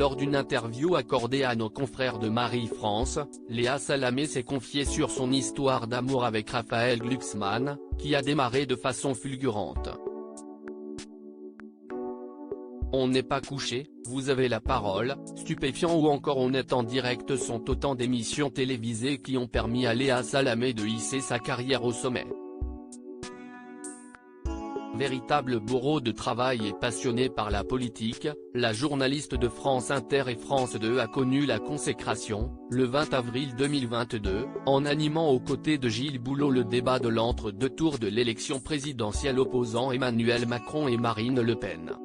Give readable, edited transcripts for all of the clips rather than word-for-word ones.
Lors d'une interview accordée à nos confrères de Marie-France, Léa Salamé s'est confiée sur son histoire d'amour avec Raphaël Glucksmann, qui a démarré de façon fulgurante. On n'est pas couché, vous avez la parole, stupéfiant ou encore on est en direct sont autant d'émissions télévisées qui ont permis à Léa Salamé de hisser sa carrière au sommet. Véritable bourreau de travail et passionnée par la politique, la journaliste de France Inter et France 2 a connu la consécration, le 20 avril 2022, en animant aux côtés de Gilles Boulot le débat de l'entre-deux tours de l'élection présidentielle opposant Emmanuel Macron et Marine Le Pen.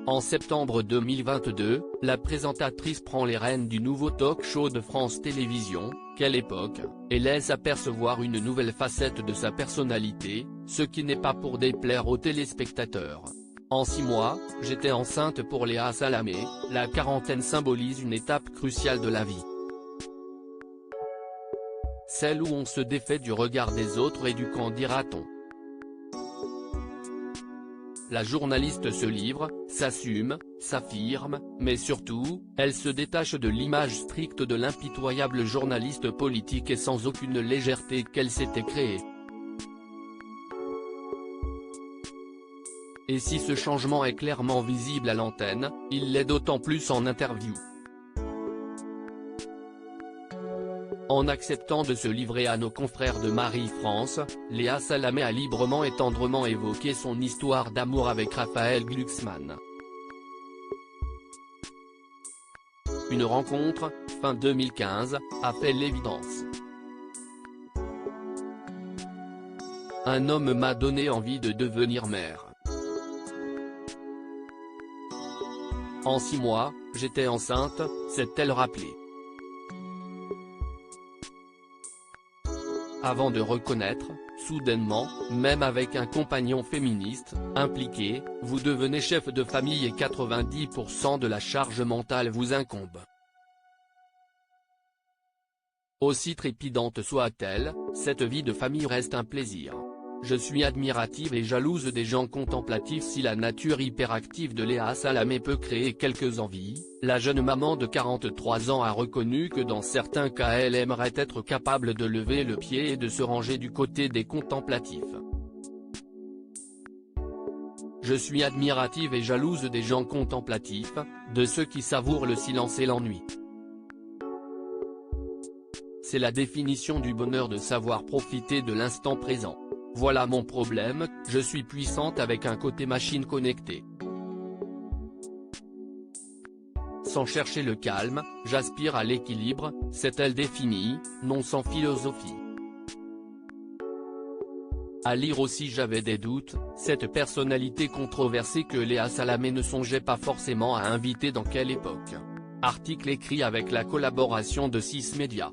En septembre 2022, la présentatrice prend les rênes du nouveau talk-show de France Télévisions, Quelle époque, et laisse apercevoir une nouvelle facette de sa personnalité, ce qui n'est pas pour déplaire aux téléspectateurs. En 6 mois, j'étais enceinte pour Léa Salamé, la quarantaine symbolise une étape cruciale de la vie. Celle où on se défait du regard des autres et du qu'en dira-t-on. La journaliste se livre, s'assume, s'affirme, mais surtout, elle se détache de l'image stricte de l'impitoyable journaliste politique et sans aucune légèreté qu'elle s'était créée. Et si ce changement est clairement visible à l'antenne, il l'est d'autant plus en interview. En acceptant de se livrer à nos confrères de Marie-France, Léa Salamé a librement et tendrement évoqué son histoire d'amour avec Raphaël Glucksmann. Une rencontre, fin 2015, a fait l'évidence. Un homme m'a donné envie de devenir mère. En 6 mois, j'étais enceinte, s'est-elle rappelé. Avant de reconnaître, soudainement, même avec un compagnon féministe, impliqué, vous devenez chef de famille et 90% de la charge mentale vous incombe. Aussi trépidante soit-elle, cette vie de famille reste un plaisir. Je suis admirative et jalouse des gens contemplatifs. Si la nature hyperactive de Léa Salamé peut créer quelques envies, la jeune maman de 43 ans a reconnu que dans certains cas elle aimerait être capable de lever le pied et de se ranger du côté des contemplatifs. Je suis admirative et jalouse des gens contemplatifs, de ceux qui savourent le silence et l'ennui. C'est la définition du bonheur de savoir profiter de l'instant présent. Voilà mon problème, je suis puissante avec un côté machine connectée. Sans chercher le calme, j'aspire à l'équilibre, c'est-elle définie, non sans philosophie. À lire aussi j'avais des doutes, cette personnalité controversée que Léa Salamé ne songeait pas forcément à inviter dans Quelle époque. Article écrit avec la collaboration de 6 médias.